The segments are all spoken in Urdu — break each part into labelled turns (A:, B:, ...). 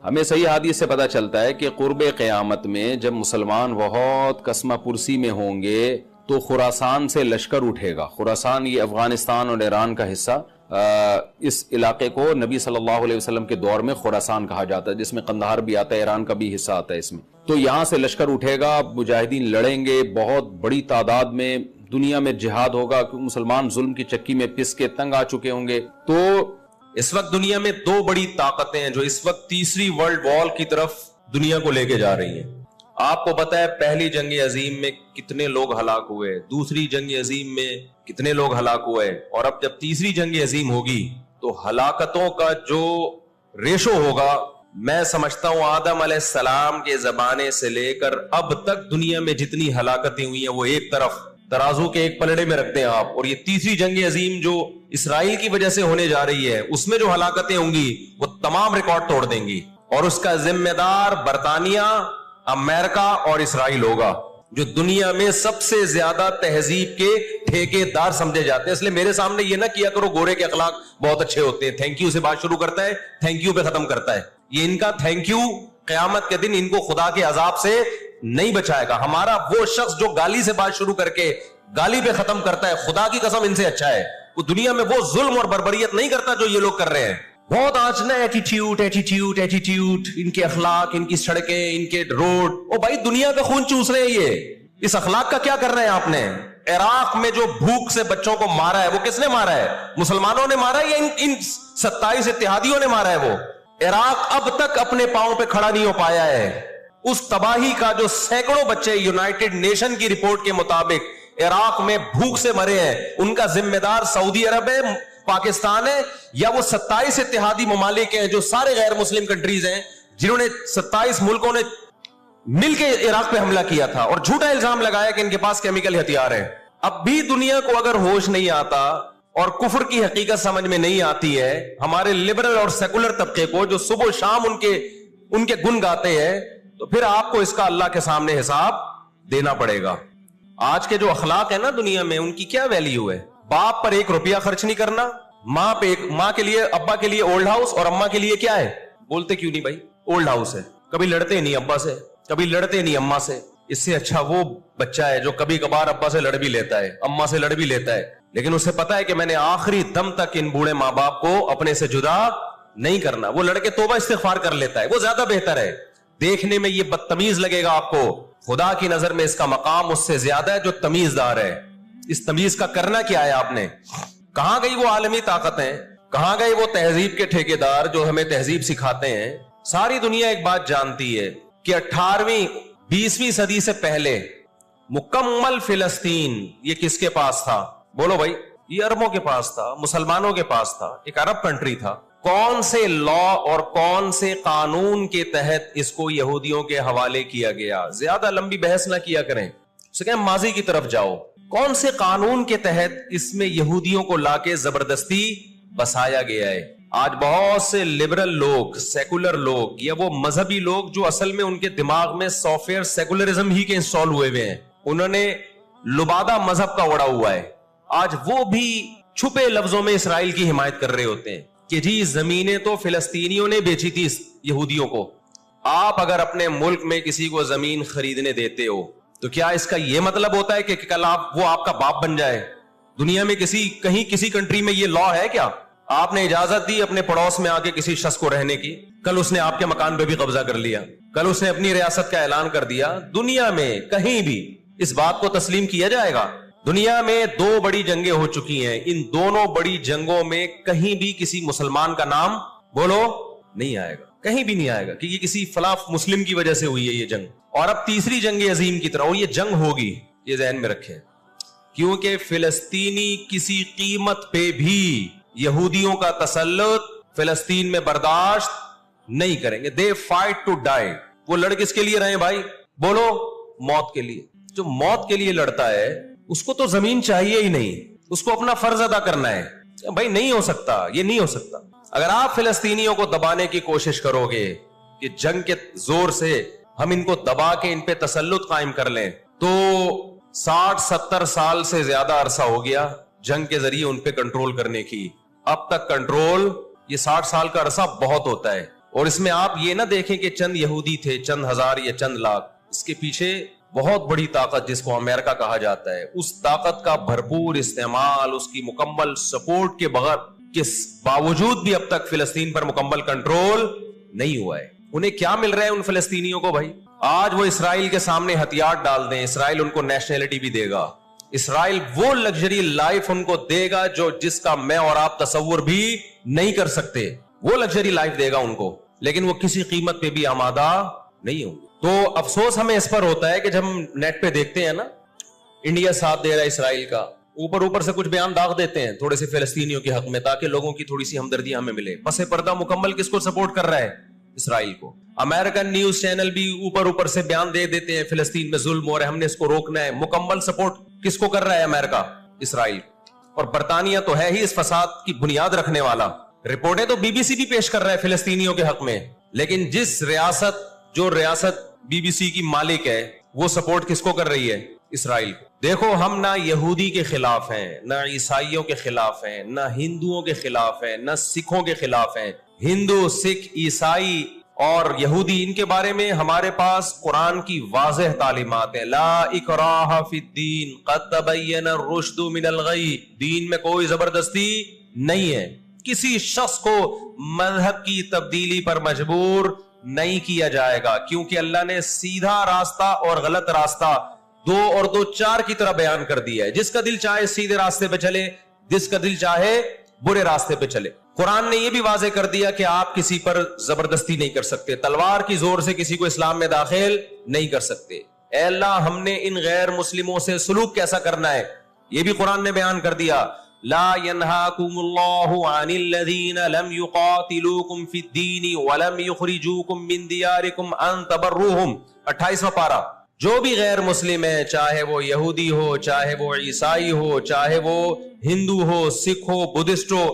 A: ہمیں صحیح حدیث سے پتہ چلتا ہے کہ قرب قیامت میں جب مسلمان بہت کسمہ پرسی میں ہوں گے تو خراسان سے لشکر اٹھے گا. خراسان یہ افغانستان اور ایران کا حصہ، اس علاقے کو نبی صلی اللہ علیہ وسلم کے دور میں خراسان کہا جاتا ہے، جس میں قندھار بھی آتا ہے، ایران کا بھی حصہ آتا ہے اس میں. تو یہاں سے لشکر اٹھے گا، مجاہدین لڑیں گے بہت بڑی تعداد میں، دنیا میں جہاد ہوگا کیونکہ مسلمان ظلم کی چکی میں پس کے تنگ آ چکے ہوں گے. تو
B: اس وقت دنیا میں دو بڑی طاقتیں ہیں جو اس وقت تیسری ورلڈ وار کی طرف دنیا کو لے کے جا رہی ہیں. آپ کو پتا ہے پہلی جنگ عظیم میں کتنے لوگ ہلاک ہوئے، دوسری جنگ عظیم میں کتنے لوگ ہلاک ہوئے، اور اب جب تیسری جنگ عظیم ہوگی تو ہلاکتوں کا جو ریشو ہوگا، میں سمجھتا ہوں آدم علیہ السلام کے زمانے سے لے کر اب تک دنیا میں جتنی ہلاکتیں ہوئی ہیں وہ ایک طرف ترازو کے ایک پلڑے میں رکھ دیں آپ، اور یہ تیسری جنگ عظیم جو اسرائیل کی وجہ سے ہونے جا رہی ہے اس میں جو ہلاکتیں ہوں گی وہ تمام ریکارڈ توڑ دیں گی، اور اس کا ذمہ دار برطانیہ، امریکہ اور اسرائیل ہوگا، جو دنیا میں سب سے زیادہ تہذیب کے ٹھیکے دار سمجھے جاتے ہیں. اس لیے میرے سامنے یہ نہ کیا کرو گورے کے اخلاق بہت اچھے ہوتے ہیں، تھینک یو سے بات شروع کرتا ہے، تھینک یو پہ ختم کرتا ہے. یہ ان کا تھینک یو قیامت کے دن ان کو خدا کے عذاب سے نہیں بچائے گا. ہمارا وہ شخص جو گالی سے بات شروع کر کے گالی پہ ختم کرتا ہے، خدا کی قسم ان سے اچھا ہے. وہ دنیا میں وہ ظلم اور بربریت نہیں کرتا جو یہ لوگ کر رہے ہیں. بہت آج نا ایٹیٹیوڈ ایٹیٹیوڈ ایٹیٹیوڈ، ان کے اخلاق، ان کی سڑکیں، ان کے روڈ. او بھائی دنیا کا خون چوس رہے ہیں یہ، اس اخلاق کا کیا کر رہے ہیں آپ نے؟ عراق میں جو بھوک سے بچوں کو مارا ہے وہ کس نے مارا ہے؟ مسلمانوں نے مارا ہے یا ان 27 اتحادیوں نے مارا ہے؟ وہ عراق اب تک اپنے پاؤں پہ کھڑا نہیں ہو پایا ہے. اس تباہی کا جو سینکڑوں بچے یونائٹڈ نیشن کی رپورٹ کے مطابق عراق میں بھوک سے مرے ہیں، ان کا ذمہ دار سعودی عرب ہے، پاکستان ہے، یا وہ 27 اتحادی ممالک ہیں جو سارے غیر مسلم کنٹریز ہیں جنہوں نے 27 ملکوں نے مل کے عراق پہ حملہ کیا تھا اور جھوٹا الزام لگایا کہ ان کے پاس کیمیکل ہتھیار ہے. اب بھی دنیا کو اگر ہوش نہیں آتا اور کفر کی حقیقت سمجھ میں نہیں آتی ہے، ہمارے لبرل اور سیکولر طبقے کو جو صبح و شام ان کے گن گاتے ہیں، تو پھر آپ کو اس کا اللہ کے سامنے حساب دینا پڑے گا. آج کے جو اخلاق ہیں نا دنیا میں، ان کی کیا ویلیو ہے؟ باپ پر 1 روپیہ خرچ نہیں کرنا، ماں کے لیے، ابا کے لیے اولڈ ہاؤس، اور اماں کے لیے کیا ہے؟ بولتے کیوں نہیں بھائی؟ اولڈ ہاؤس ہے. کبھی لڑتے نہیں ابا سے، کبھی لڑتے نہیں اماں سے. اس سے اچھا وہ بچہ ہے جو کبھی کبھار ابا سے لڑ بھی لیتا ہے، اماں سے لڑ بھی لیتا ہے، لیکن اسے پتا ہے کہ میں نے آخری دم تک ان بوڑھے ماں باپ کو اپنے سے جدا نہیں کرنا. وہ لڑ کے توبہ استغفار کر لیتا ہے، وہ زیادہ بہتر ہے. دیکھنے میں یہ بدتمیز لگے گا آپ کو، خدا کی نظر میں اس کا مقام اس سے زیادہ ہے جو تمیز دار ہے. اس تمیز کا کرنا کیا ہے آپ نے؟ کہاں گئی وہ عالمی طاقتیں؟ کہاں گئے وہ تہذیب کے ٹھیکیدار جو ہمیں تہذیب سکھاتے ہیں؟ ساری دنیا ایک بات جانتی ہے کہ 18ویں 20ویں صدی سے پہلے مکمل فلسطین یہ کس کے پاس تھا؟ بولو بھائی. یہ عربوں کے پاس تھا، مسلمانوں کے پاس تھا، ایک عرب کنٹری تھا. کون سے لا اور کون سے قانون کے تحت اس کو یہودیوں کے حوالے کیا گیا؟ زیادہ لمبی بحث نہ کیا کریں، اسے کہیں ماضی کی طرف جاؤ. کون سے قانون کے تحت اس میں یہودیوں کو لا کے زبردستی بسایا گیا ہے؟ آج بہت سے لبرل لوگ، سیکولر لوگ، یا وہ مذہبی لوگ جو اصل میں ان کے دماغ میں سافٹ ویئر سیکولرزم ہی کے انسٹال ہوئے ہوئے ہیں، انہوں نے لبادہ مذہب کا اڑا ہوا ہے. آج وہ بھی چھپے لفظوں میں اسرائیل کی حمایت کر رہے ہوتے ہیں کہ جی زمینیں تو فلسطینیوں نے بیچی تھی یہودیوں کو. آپ اگر اپنے ملک میں کسی کو زمین خریدنے دیتے ہو تو کیا اس کا یہ مطلب ہوتا ہے کہ کل وہ آپ کا باپ بن جائے؟ دنیا میں کہیں کسی کنٹری میں یہ لا ہے کیا؟ آپ نے اجازت دی اپنے پڑوس میں آ کے کسی شخص کو رہنے کی، کل اس نے آپ کے مکان پہ بھی قبضہ کر لیا، کل اس نے اپنی ریاست کا اعلان کر دیا. دنیا میں کہیں بھی اس بات کو تسلیم کیا جائے گا؟ دنیا میں 2 بڑی جنگیں ہو چکی ہیں، ان دونوں بڑی جنگوں میں کہیں بھی کسی مسلمان کا نام بولو نہیں آئے گا، کہیں بھی نہیں آئے گا کہ یہ کسی فلاں مسلم کی وجہ سے ہوئی ہے یہ جنگ. اور اب تیسری جنگ عظیم کی طرح، اور یہ جنگ ہوگی، یہ ذہن میں رکھیں، کیونکہ فلسطینی کسی قیمت پہ بھی یہودیوں کا تسلط فلسطین میں برداشت نہیں کریں گے. They fight to die. وہ لڑ کس کے لیے رہے بھائی؟ بولو موت کے لیے. جو موت کے لیے لڑتا ہے اس کو تو زمین چاہیے ہی نہیں، اس کو اپنا فرض ادا کرنا ہے. بھائی نہیں ہو سکتا، یہ نہیں ہو سکتا. اگر آپ فلسطینیوں کو دبانے کی کوشش کرو گے کہ جنگ کے زور سے ہم ان کو دبا کے ان پہ تسلط قائم کر لیں، تو 60-70 سال سے زیادہ عرصہ ہو گیا جنگ کے ذریعے ان پہ کنٹرول کرنے کی. اب تک کنٹرول، یہ 60 سال کا عرصہ بہت ہوتا ہے، اور اس میں آپ یہ نہ دیکھیں کہ چند یہودی تھے، چند ہزار یا چند لاکھ، اس کے پیچھے بہت بڑی طاقت جس کو امریکہ کہا جاتا ہے، اس طاقت کا بھرپور استعمال، اس کی مکمل سپورٹ کے بغیر کے باوجود بھی اب تک فلسطین پر مکمل کنٹرول نہیں ہوا ہے۔ انہیں کیا مل رہا ہے ان فلسطینیوں کو بھائی؟ آج وہ اسرائیل کے سامنے ہتھیار ڈال دیں، اسرائیل ان کو نیشنلٹی بھی دے گا، اسرائیل وہ لگژری لائف ان کو دے گا جس کا میں اور آپ تصور بھی نہیں کر سکتے، وہ لگژری لائف دے گا ان کو، لیکن وہ کسی قیمت پہ بھی آمادہ نہیں ہوں گے۔ تو افسوس ہمیں اس پر ہوتا ہے کہ جب ہم نیٹ پہ دیکھتے ہیں نا انڈیا ساتھ دے رہا ہے اسرائیل کا، اوپر سے کچھ بیان داغ دیتے ہیں تھوڑے سے فلسطینیوں کے حق میں تاکہ لوگوں کی تھوڑی سی ہمدردی ہمیں ملے، پس پردہ مکمل کس کو سپورٹ کر رہا ہے؟ اسرائیل کو۔ امریکن نیوز چینل بھی اوپر سے بیان دے دیتے ہیں فلسطین میں ظلم ہو رہا ہے، ہم نے اس کو روکنا ہے، مکمل سپورٹ کس کو کر رہا ہے؟ امریکہ، اسرائیل۔ اور برطانیہ تو ہے ہی اس فساد کی بنیاد رکھنے والا، رپورٹیں تو بی بی سی بھی پیش کر رہا ہے فلسطینیوں کے حق میں، لیکن جو ریاست بی بی سی کی مالک ہے وہ سپورٹ کس کو کر رہی ہے؟ اسرائیل کو۔ دیکھو ہم نہ یہودی کے خلاف ہیں، نہ عیسائیوں کے خلاف ہیں، نہ ہندوؤں کے خلاف ہیں، نہ سکھوں کے خلاف ہیں۔ ہندو، سکھ، عیسائی اور یہودی، ان کے بارے میں ہمارے پاس قرآن کی واضح تعلیمات ہیں، لا اکراہ فی الدین قد تبین الرشد من الغی، دین میں کوئی زبردستی نہیں ہے، کسی شخص کو مذہب کی تبدیلی پر مجبور نہیں کیا جائے گا، کیونکہ اللہ نے سیدھا راستہ اور غلط راستہ 2 اور 2 4 کی طرح بیان کر دیا ہے، جس کا دل چاہے سیدھے راستے پہ چلے، جس کا دل چاہے برے راستے پہ چلے۔ قرآن نے یہ بھی واضح کر دیا کہ آپ کسی پر زبردستی نہیں کر سکتے، تلوار کی زور سے کسی کو اسلام میں داخل نہیں کر سکتے۔ اے اللہ ہم نے ان غیر مسلموں سے سلوک کیسا کرنا ہے یہ بھی قرآن نے بیان کر دیا، لا ينهاكم الله عن الذين لم يقاتلوكم في الدين ولم يخرجوكم من دياركم ان تبروهم، 28واں پارہ۔ جو بھی غیر مسلم ہے، چاہے وہ یہودی ہو، چاہے وہ عیسائی ہو، چاہے وہ ہندو ہو، سکھ ہو، بدھسٹ ہو،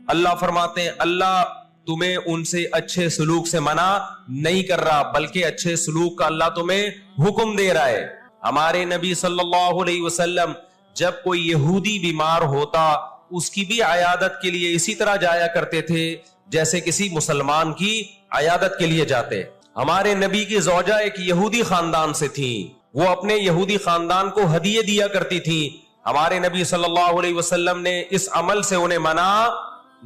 B: اللہ فرماتے ہیں اللہ تمہیں ان سے اچھے سلوک سے منع نہیں کر رہا، بلکہ اچھے سلوک کا اللہ تمہیں حکم دے رہا ہے۔ ہمارے نبی صلی اللہ علیہ وسلم جب کوئی یہودی بیمار ہوتا اس کی بھی عیادت کے لیے اسی طرح جایا کرتے تھے جیسے کسی مسلمان کی عیادت کے لیے جاتے۔ ہمارے نبی کی زوجہ ایک یہودی خاندان سے تھیں، وہ اپنے یہودی خاندان کو ہدیے دیا کرتی تھیں، ہمارے نبی صلی اللہ علیہ وسلم نے اس عمل سے انہیں منع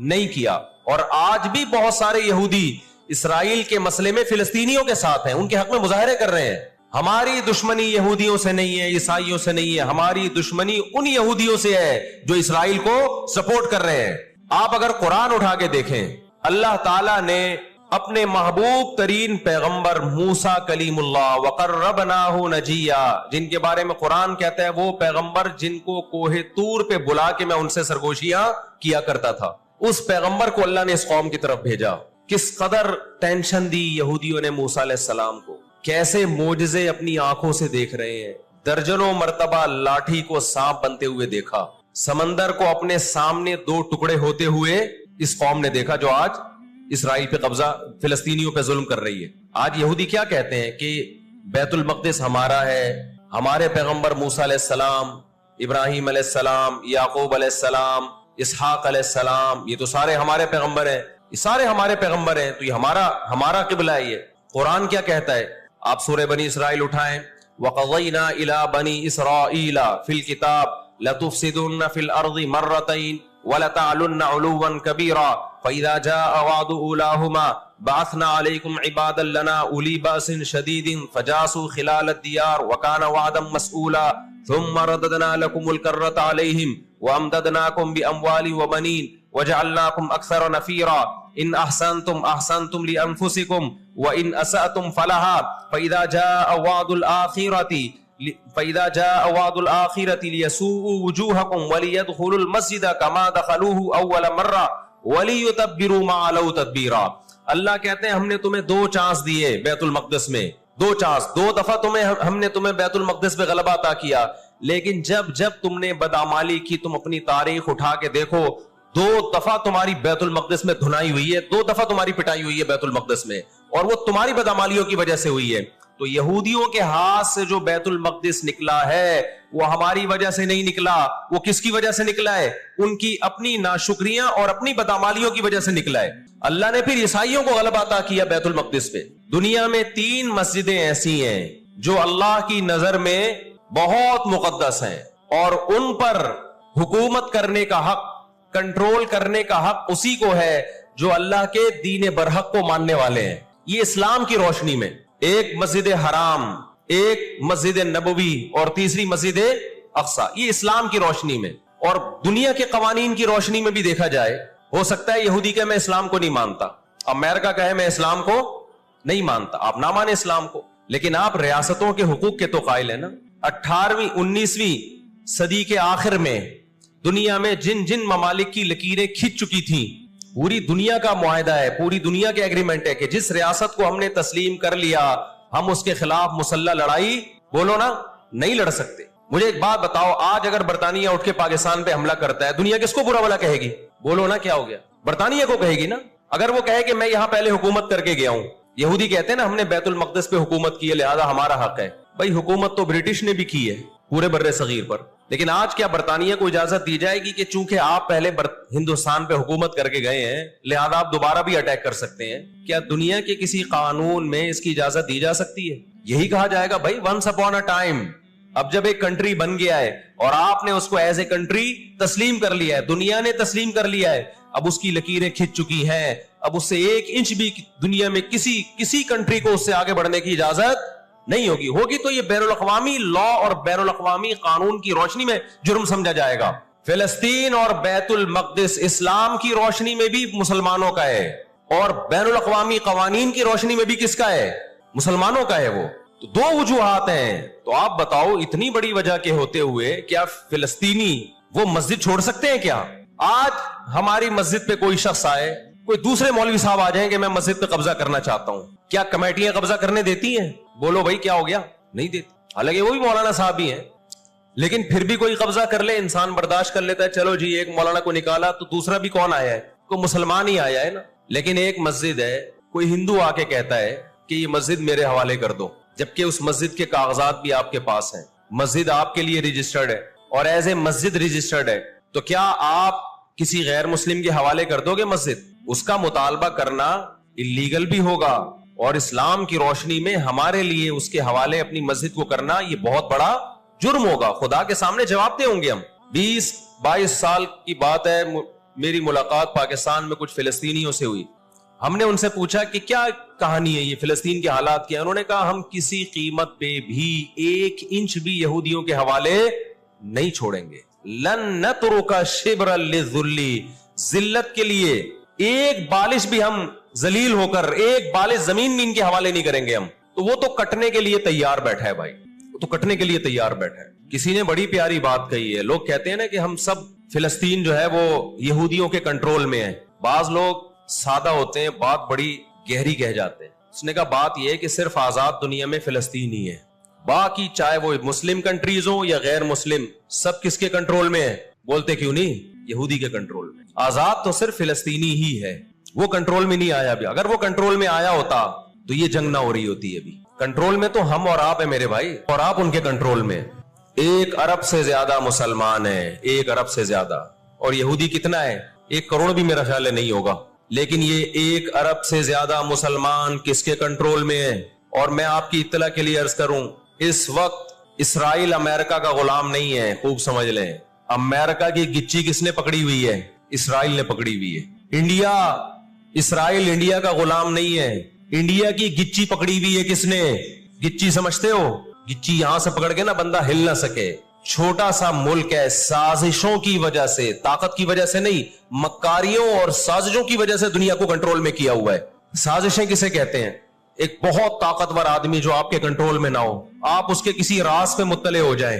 B: نہیں کیا۔ اور آج بھی بہت سارے یہودی اسرائیل کے مسئلے میں فلسطینیوں کے ساتھ ہیں، ان کے حق میں مظاہرے کر رہے ہیں۔ ہماری دشمنی یہودیوں سے نہیں ہے، عیسائیوں سے نہیں ہے، ہماری دشمنی ان یہودیوں سے ہے جو اسرائیل کو سپورٹ کر رہے ہیں۔ آپ اگر قرآن اٹھا کے دیکھیں، اللہ تعالیٰ نے اپنے محبوب ترین پیغمبر موسیٰ کلیم اللہ وقربناہ نجیہ، جن کے بارے میں قرآن کہتا ہے وہ پیغمبر جن کو کوہ طور پہ بلا کے میں ان سے سرگوشیاں کیا کرتا تھا، اس پیغمبر کو اللہ نے اس قوم کی طرف بھیجا۔ کس قدر ٹینشن دی یہودیوں نے موسیٰ علیہ السلام کو، کیسے معجزے اپنی آنکھوں سے دیکھ رہے ہیں، درجنوں مرتبہ لاٹھی کو سانپ بنتے ہوئے دیکھا، سمندر کو اپنے سامنے 2 ٹکڑے ہوتے ہوئے اس قوم نے دیکھا جو آج اسرائیل پہ قبضہ، فلسطینیوں پہ ظلم کر رہی ہے۔ آج یہودی کیا کہتے ہیں کہ بیت المقدس ہمارا ہے، ہمارے پیغمبر موسیٰ علیہ السلام، ابراہیم علیہ السلام، یعقوب علیہ السلام، اسحاق علیہ السلام، یہ تو سارے ہمارے پیغمبر ہیں، یہ سارے ہمارے پیغمبر ہیں، تو یہ ہمارا قبلہ ہے۔ یہ قرآن کیا کہتا ہے؟ آپ سورہ بنی اسرائیل اٹھائیں، وَقَضَيْنَا إِلَىٰ بَنِي إِسْرَائِيلَ فِي الْكِتَابِ لَتُفْسِدُنَّ فِي الْأَرْضِ مَرَّتَيْنِ وَلَتَعْلُنَّ عُلُوًّا كَبِيرًا فَإِذَا جَاءَ وَعْدُ أُولَاهُمَا بَعَثْنَا عَلَيْكُمْ عِبَادًا لَنَا أُولِي بَأْسٍ شَدِيدٍ فَجَاسُوا خِلَالَ الدِّيَارِ وَكَانَ وَعْدًا مَسْئُولًا ثُمَّ رَدَدْنَا لَكُمُ الْكَرَّةَ عَلَيْهِمْ وَأَمْدَدْنَاكُمْ بِأَمْوَالٍ وَبَنِينَ وَجَعَلْنَاكُمْ أَكْثَرَ نَفِيرًا إِنْ أَحْسَنْتُمْ أَحْسَنْتُمْ لِأَنفُسِكُمْ وَإِنْ أَسَأْتُمْ فَلَهَا فَإِذَا جَاءَ وَعْدُ الْآخِرَةِ لِيَسُوءُوا وُجُوهَكُمْ وَلِيَدْخُلُوا الْمَسْجِدَ كَمَا دَخَلُوهُ أَوَّلَ مَرَّةٍ وَلِيُتَبِّرُوا مَا عَلَوْا تَتْبِيرًا۔ اللہ کہتے ہیں ہم نے تمہیں 2 چانس دیے بیت المقدس میں، 2 چانس، 2 دفعہ ہم نے تمہیں بیت المقدس پہ غلبہ عطا کیا، لیکن جب تم نے بدعمالی کی، تم اپنی تاریخ اٹھا کے دیکھو، 2 دفعہ تمہاری بیت المقدس میں دھنائی ہوئی ہے، 2 دفعہ تمہاری پٹائی ہوئی ہے بیت المقدس میں، اور وہ تمہاری بدعمالیوں کی وجہ سے ہوئی ہے۔ تو تو یہودیوں کے ہاتھ سے جو بیت المقدس نکلا ہے وہ ہماری وجہ سے نہیں نکلا, وہ کس کی وجہ سے نکلا ہے؟ ان کی اپنی ناشکریاں اور اپنی بدعمالیوں کی وجہ سے نکلا ہے. اللہ نے پھر عیسائیوں کو غلبہ عطا کیا بیت المقدس پہ. دنیا میں 3 مسجدیں ایسی ہیں جو اللہ کی نظر میں بہت مقدس ہیں, اور ان پر حکومت کرنے کا حق, کنٹرول کرنے کا حق اسی کو ہے جو اللہ کے دین برحق کو ماننے والے ہیں. یہ اسلام کی روشنی میں ایک مسجد حرام, ایک مسجد نبوی اور تیسری مسجد اقصی, یہ اسلام کی روشنی میں. اور دنیا کے قوانین کی روشنی میں بھی دیکھا جائے, ہو سکتا ہے یہودی کہ میں اسلام کو نہیں مانتا, امریکہ کہے میں اسلام کو نہیں مانتا, آپ نہ مانے اسلام کو, لیکن آپ ریاستوں کے حقوق کے تو قائل ہیں نا. 18ویں 19ویں صدی کے آخر میں دنیا میں جن جن ممالک کی لکیریں کھنچ چکی تھیں, پوری دنیا کا معاہدہ ہے, پوری دنیا کے ایگریمنٹ ہے کہ جس ریاست کو ہم نے تسلیم کر لیا ہم اس کے خلاف مسلح لڑائی بولو نا نہیں لڑ سکتے. مجھے ایک بات بتاؤ, آج اگر برطانیہ اٹھ کے پاکستان پہ حملہ کرتا ہے, دنیا کس کو برا بھلا کہے گی؟ بولو نا کیا ہو گیا؟ برطانیہ کو کہے گی نا. اگر وہ کہے کہ میں یہاں پہلے حکومت کر کے گیا ہوں, یہودی کہتے ہیں نا ہم نے بیت المقدس پہ حکومت کی ہے لہذا ہمارا حق ہے. بھائی حکومت تو برٹش نے بھی کی ہے پورے بر صغیر پر, لیکن آج کیا برطانیہ کو اجازت دی جائے گی کہ چونکہ آپ پہلے ہندوستان پہ حکومت کر کے گئے ہیں لہذا آپ دوبارہ بھی اٹیک کر سکتے ہیں؟ کیا دنیا کے کسی قانون میں اس کی اجازت دی جا سکتی ہے؟ یہی کہا جائے گا بھائی ونس اپون اے ٹائم, اب جب ایک کنٹری بن گیا ہے اور آپ نے اس کو ایز اے کنٹری تسلیم کر لیا ہے, دنیا نے تسلیم کر لیا ہے, اب اس کی لکیریں کھنچ چکی ہیں, اب اس سے 1 انچ بھی دنیا میں کسی کنٹری کو اس سے آگے بڑھنے کی اجازت نہیں ہوگی تو یہ بین الاقوامی لا اور بین الاقوامی قانون کی روشنی میں جرم سمجھا جائے گا. فلسطین اور بیت المقدس اسلام کی روشنی میں بھی مسلمانوں کا ہے, اور بین الاقوامی قوانین کی روشنی میں بھی کس کا ہے؟ مسلمانوں کا ہے. وہ تو 2 وجوہات ہیں. تو آپ بتاؤ اتنی بڑی وجہ کے ہوتے ہوئے کیا فلسطینی وہ مسجد چھوڑ سکتے ہیں کیا؟ آج ہماری مسجد پہ کوئی شخص آئے, کوئی دوسرے مولوی صاحب آ جائیں کہ میں مسجد پہ قبضہ کرنا چاہتا ہوں, کیا کمیٹیاں قبضہ کرنے دیتی ہیں؟ بولو بھائی کیا ہو گیا؟ نہیں دیتی. حالانکہ وہ بھی مولانا صاحب ہی ہیں, لیکن پھر بھی کوئی قبضہ کر لے انسان برداشت کر لیتا ہے, چلو جی ایک مولانا کو نکالا تو دوسرا بھی کون آیا ہے؟ کوئی مسلمان ہی آیا ہے نا. لیکن ایک مسجد ہے, کوئی ہندو آ کے کہتا ہے کہ یہ مسجد میرے حوالے کر دو, جبکہ اس مسجد کے کاغذات بھی آپ کے پاس ہیں, مسجد آپ کے لیے رجسٹرڈ ہے اور ایز اے مسجد رجسٹرڈ ہے, تو کیا آپ کسی غیر مسلم کے حوالے کر دو گے مسجد؟ اس کا مطالبہ کرنا اللیگل بھی ہوگا, اور اسلام کی روشنی میں ہمارے لیے اس کے حوالے اپنی مسجد کو کرنا یہ بہت بڑا جرم ہوگا. خدا کے سامنے جواب دیں ہوں گے ہم. 20-22 سال کی بات ہے, میری ملاقات پاکستان میں کچھ فلسطینیوں سے ہوئی. ہم نے ان سے پوچھا کہ کیا کہانی ہے یہ فلسطین کے حالات کیا؟ انہوں نے کہا ہم کسی قیمت پہ بھی 1 انچ بھی یہودیوں کے حوالے نہیں چھوڑیں گے. لن نترک شبرا للذل, ذلت کے لیے 1 بالش بھی ہم ذلیل ہو کر 1 بالش زمین بھی ان کے حوالے نہیں کریں گے ہم. تو وہ تو کٹنے کے لیے تیار بیٹھا ہے بھائی, وہ تو کٹنے کے لیے تیار بیٹھا ہے. کسی نے بڑی پیاری بات کہی ہے, لوگ کہتے ہیں نا کہ ہم سب فلسطین جو ہے وہ یہودیوں کے کنٹرول میں ہے. بعض لوگ سادہ ہوتے ہیں, بات بڑی گہری کہہ جاتے ہیں. اس نے کہا بات یہ ہے کہ صرف آزاد دنیا میں فلسطین ہی ہے, باقی چاہے وہ مسلم کنٹریز ہوں یا غیر مسلم سب کس کے کنٹرول میں ہے؟ بولتے کیوں نہیں؟ یہودی کے کنٹرول میں. آزاد تو صرف فلسطینی ہی ہے, وہ کنٹرول میں نہیں آیا ابھی. اگر وہ کنٹرول میں آیا ہوتا تو یہ جنگ نہ ہو رہی ہوتی. ابھی کنٹرول میں تو ہم اور آپ ہیں میرے بھائی, اور آپ ان کے کنٹرول میں. 1 ارب سے زیادہ مسلمان ہیں, 1 ارب سے زیادہ, اور یہودی کتنا ہے؟ 1 کروڑ بھی میرا خیال ہے نہیں ہوگا. لیکن یہ 1 ارب سے زیادہ مسلمان کس کے کنٹرول میں ہیں؟ اور میں آپ کی اطلاع کے لیے عرض کروں, اس وقت اسرائیل امریکہ کا غلام نہیں ہے, خوب سمجھ لیں. امریکہ کی گچی کس نے پکڑی ہوئی ہے؟ اسرائیل نے پکڑی ہوئی ہے. اسرائیل انڈیا کا غلام نہیں ہے, انڈیا کی گچی پکڑی ہوئی ہے. کس نے؟ گچی سمجھتے ہو؟ گچی یہاں سے پکڑ کے نا بندہ ہل نہ سکے. چھوٹا سا ملک ہے, سازشوں کی وجہ سے, طاقت کی وجہ سے نہیں, مکاریوں اور سازشوں کی وجہ سے دنیا کو کنٹرول میں کیا ہوا ہے. سازشیں کسے کہتے ہیں؟ ایک بہت طاقتور آدمی جو آپ کے کنٹرول میں نہ ہو, آپ اس کے کسی راز پہ مطلع ہو جائیں,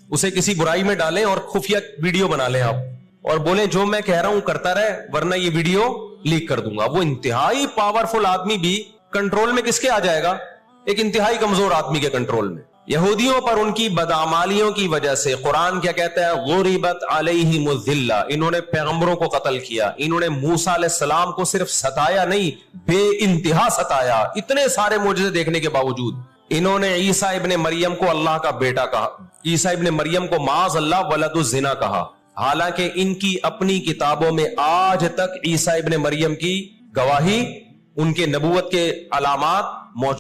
B: اسے کسی برائی میں ڈالیں اور خفیہ ویڈیو بنا لیں آپ, اور بولیں جو میں کہہ رہا ہوں کرتا رہے ورنہ یہ ویڈیو لیک کر دوں گا. وہ انتہائی پاورفل آدمی بھی کنٹرول میں کس کے آ جائے گا؟ ایک انتہائی کمزور آدمی کے کنٹرول میں. یہودیوں پر ان کی بدعمالیوں کی وجہ سے قرآن کیا کہتا ہے؟ غربت علیہم الذلہ, انہوں نے پیغمبروں کو قتل کیا, انہوں نے موسیٰ علیہ السلام کو صرف ستایا نہیں بے انتہا ستایا, اتنے سارے معجزے دیکھنے کے باوجود. انہوں نے عیسیٰ ابن مریم کو اللہ کا بیٹا کہا, عیسیٰ ابن مریم کو معاذ اللہ ولد الزنا کہا, حالانکہ ان کی اپنی کتابوں میں آج تک عیسیٰ ابن مریم کی گواہی, ان کے نبوت کے علامات موجود